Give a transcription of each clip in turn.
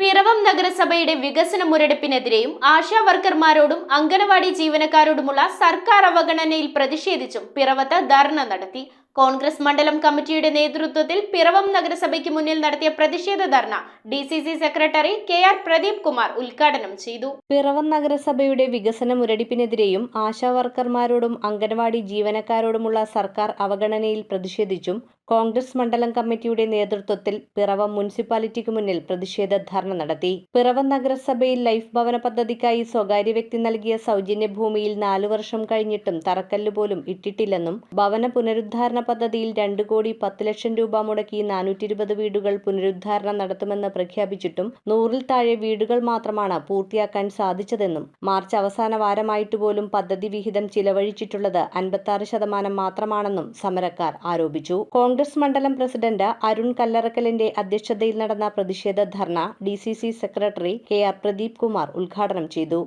പിറവം നഗരസഭയുടെ വികസന മുരടിപ്പിനെതിരെയും ആശാ വർക്കർമാരോടും അംഗനവാടി ജീവനക്കാരോടുമുള്ള സർക്കാർ അവഗണനയിൽ പ്രതിഷേധിച്ചും പിറവത്ത് ധർണ നടത്തി. കോൺഗ്രസ് മണ്ഡലം കമ്മിറ്റിയുടെ നേതൃത്വത്തിൽ പിറവം നഗരസഭയ്ക്ക് മുന്നിൽ നടത്തിയ പ്രതിഷേധ ധർണ DCC secretary KR Pradeep Kumar ഉദ്ഘാടനം ചെയ്തു. പിറവം നഗരസഭയുടെ വികസന മുരടിപ്പിനെതിരെയും ആശാ വർക്കർമാരോടും അംഗനവാടി ജീവനക്കാരോടുമുള്ള സർക്കാർ അവഗണനയിൽ പ്രതിഷേധിച്ചും കോൺഗ്രസ് മണ്ഡലം കമ്മിറ്റിയുടെ നേതൃത്വത്തിൽ പിറവം മുനിസിപ്പാലിറ്റിക്ക് മുന്നിൽ പ്രതിഷേധ ധർണ നടത്തി. പിറവം നഗരസഭയിൽ ലൈഫ് ഭവന പദ്ധതിക്കായി സ്വകാര്യ വ്യക്തി നൽകിയ സൗജന്യ ഭൂമിയിൽ 4 വർഷം കഴിഞ്ഞിട്ടും തറക്കല്ല് പോലും ഇട്ടിട്ടില്ലെന്നും ഭവന പുനരുദ്ധാരണ പദ്ധതിയിൽ 2,10,00,000 രൂപ മുടക്കി 420 വീടുകൾ പുനരുദ്ധാരണം നടത്തുമെന്ന് പ്രഖ്യാപിച്ചിട്ടും 100-ൽ താഴെ വീടുകൾ മാത്രമാണ് പൂർത്തിയാക്കാൻ സാധിച്ചതെന്നും മാർച്ച് അവസാന വാരമായിട്ടുപോലും പദ്ധതി വിഹിതം ചിലവഴിച്ചിട്ടുള്ളത് 56% മാത്രമാണെന്നും സമരക്കാർ ആരോപിച്ചു. കോൺഗ്രസ് മണ്ഡലം പ്രസിഡന്റ് അരുൺ കല്ലറക്കലിന്റെ അധ്യക്ഷതയിൽ നടന്ന പ്രതിഷേധ ധർണ DCC secretary KR Pradeep Kumar ഉദ്ഘാടനം ചെയ്തു.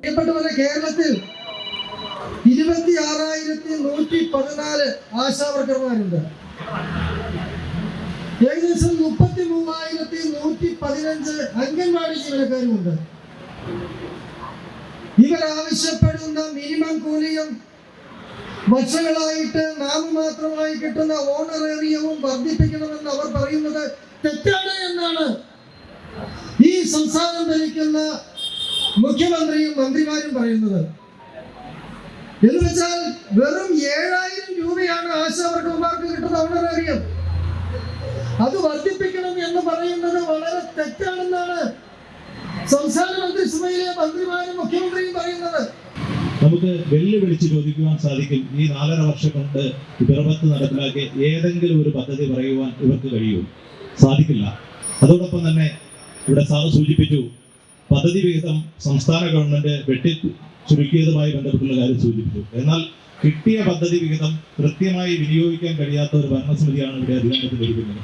കേരളത്തിൽ 26,114 ആശാ വർക്കർമാരുണ്ട്. ഏകദേശം 33,115 അംഗൻവാടി ജീവനക്കാരുമുണ്ട്. ഇവർ ആവശ്യപ്പെടുന്ന മിനിമം കൂലിയും വർഷങ്ങളായിട്ട് നാമമാത്രമായി കിട്ടുന്ന ഓണറേറിയവും വർദ്ധിപ്പിക്കണമെന്ന് അവർ പറയുന്നത് തെറ്റാണ് എന്നാണ് ഈ സംസ്ഥാനം ഭരിക്കുന്ന മുഖ്യമന്ത്രിയും മന്ത്രിമാരും പറയുന്നത്. എന്ന് വെച്ചാൽ വെറും 7,000 രൂപയാണ് ആശാ വർക്കർമാർക്ക് കിട്ടുന്ന ഓണറേറിയം. അത് വർദ്ധിപ്പിക്കണം എന്ന് പറയുന്നത് വളരെ തെറ്റാണെന്നാണ് സംസ്ഥാന മന്ത്രിസഭയിലെ മന്ത്രിമാരും മുഖ്യമന്ത്രിയും പറയുന്നത്. നമുക്ക് വെല്ലുവിളിച്ച് ചോദിക്കുവാൻ സാധിക്കും, ഈ 4.5 വർഷം കൊണ്ട് പിറവത്ത് നടപ്പിലാക്കിയ ഏതെങ്കിലും ഒരു പദ്ധതി പറയുവാൻ ഇവർക്ക് കഴിയും? സാധിക്കില്ല. അതോടൊപ്പം തന്നെ ഇവിടെ സാറ് സൂചിപ്പിച്ചു, പദ്ധതി വിഹിതം സംസ്ഥാന ഗവൺമെന്റ് വെട്ടി ചുരുക്കിയതുമായി ബന്ധപ്പെട്ടുള്ള കാര്യം സൂചിപ്പിച്ചു. എന്നാൽ കിട്ടിയ പദ്ധതി വിഹിതം കൃത്യമായി വിനിയോഗിക്കാൻ കഴിയാത്ത ഒരു ഭരണസമിതിയാണ് ഇവിടെ അധികാരത്തിലിരിക്കുന്നത്.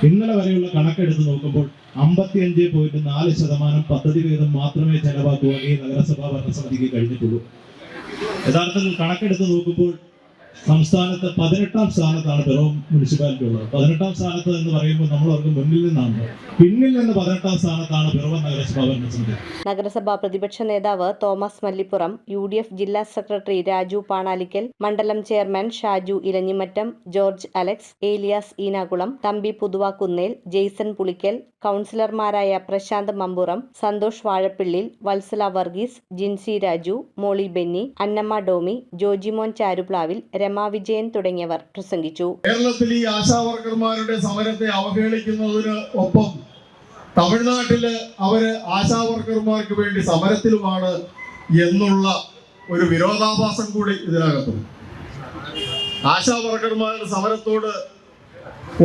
ഇന്നലെ വരെയുള്ള കണക്കെടുത്ത് നോക്കുമ്പോൾ 55.4% പദ്ധതി വിഹിതം മാത്രമേ ചെലവാക്കുവാൻ ഈ നഗരസഭാ ഭരണസമിതിക്ക് കഴിഞ്ഞിട്ടുള്ളൂ. യഥാർത്ഥത്തിൽ കണക്കെടുത്ത് നോക്കുമ്പോൾ സംസ്ഥാനത്ത് 18ാം സ്ഥാനത്താണ് പിറവം മുനിസിപ്പാലിറ്റി ഉള്ളത്. 18ാം സ്ഥാനത്ത് എന്ന് പറയുമ്പോൾ നമ്മളവർക്ക് മുന്നിൽ നിന്നാണ്, പിന്നിൽ നിന്ന് 18ാം സ്ഥാനത്താണ് പിറവം നഗരസഭാ ഭരണസമിതി. നഗരസഭാ പ്രതിപക്ഷ നേതാവ് തോമസ് മല്ലിപ്പുറം, UDF ജില്ലാ സെക്രട്ടറി രാജു പാണാലിക്കൽ, മണ്ഡലം chairman Shaju Elanjimattam, George Alex, Elias Eenakulam, Thampi Puthuvakkunnel, Jason Pulickal, കൗൺസിലർമാരായ പ്രശാന്ത് മമ്പുറം, സന്തോഷ് വാഴപ്പിള്ളിൽ, വത്സല വർഗീസ്, ജിൻസി രാജു, മോളി ബെന്നി, അന്നമ്മ ഡോമി, ജോജിമോൻ ചാരുപ്ലാവിൽ, രമാ വിജയൻ തുടങ്ങിയവർ പ്രസംഗിച്ചു. കേരളത്തിൽ ഈ ആശാ വർക്കർമാരുടെ സമരത്തെ അവഹേളിക്കുന്നതിന് ഒപ്പം തമിഴ്നാട്ടില് അവര് ആശാ വർക്കർമാർക്ക് വേണ്ടി സമരത്തിലുമാണ് എന്നുള്ള ഒരു വിരോധാഭാസം കൂടി ഇതിനകത്തുണ്ട്. ആശാ വർക്കർമാരുടെ സമരത്തോട്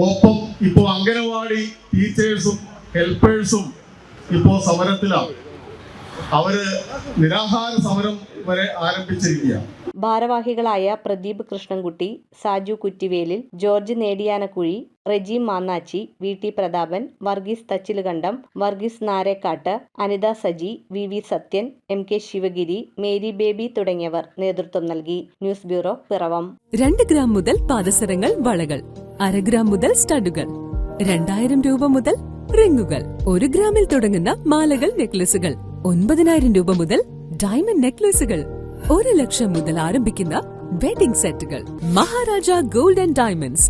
ഒപ്പം ഇപ്പോൾ അംഗനവാടി ടീച്ചേഴ്സും ഹെൽപ്പേഴ്സും ഇപ്പോൾ സമരത്തിലാണ്. അവര് നിരാഹാര സമരം വരെ ആരംഭിച്ചിരിക്കുകയാണ്. ഭാരവാഹികളായ Pradeep Krishnankutty, Saju Kuttivelil, George Nediyanakuzhi, Reji Mannachi, VT Prathapan, Varghese Thachilukandam, Varghese Narekkatt, Anitha Saji, VV Sathyan, MK Sivagiri, Mary Baby തുടങ്ങിയവർ നേതൃത്വം നൽകി. News bureau, Piravom. 2 ഗ്രാം മുതൽ പാദസരങ്ങൾ, വളകൾ, 1/2 ഗ്രാം മുതൽ സ്റ്റഡുകൾ, 2000 രൂപ മുതൽ റിങ്ങുകൾ, 1 ഗ്രാമിൽ തുടങ്ങുന്ന മാലകൾ, നെക്ലസുകൾ, 9,000 രൂപ മുതൽ ഡയമണ്ട് നെക്ലസുകൾ, 1 ലക്ഷം മുതൽ ആരംഭിക്കുന്ന വെഡിംഗ് സെറ്റുകൾ. Maharaja gold and diamonds,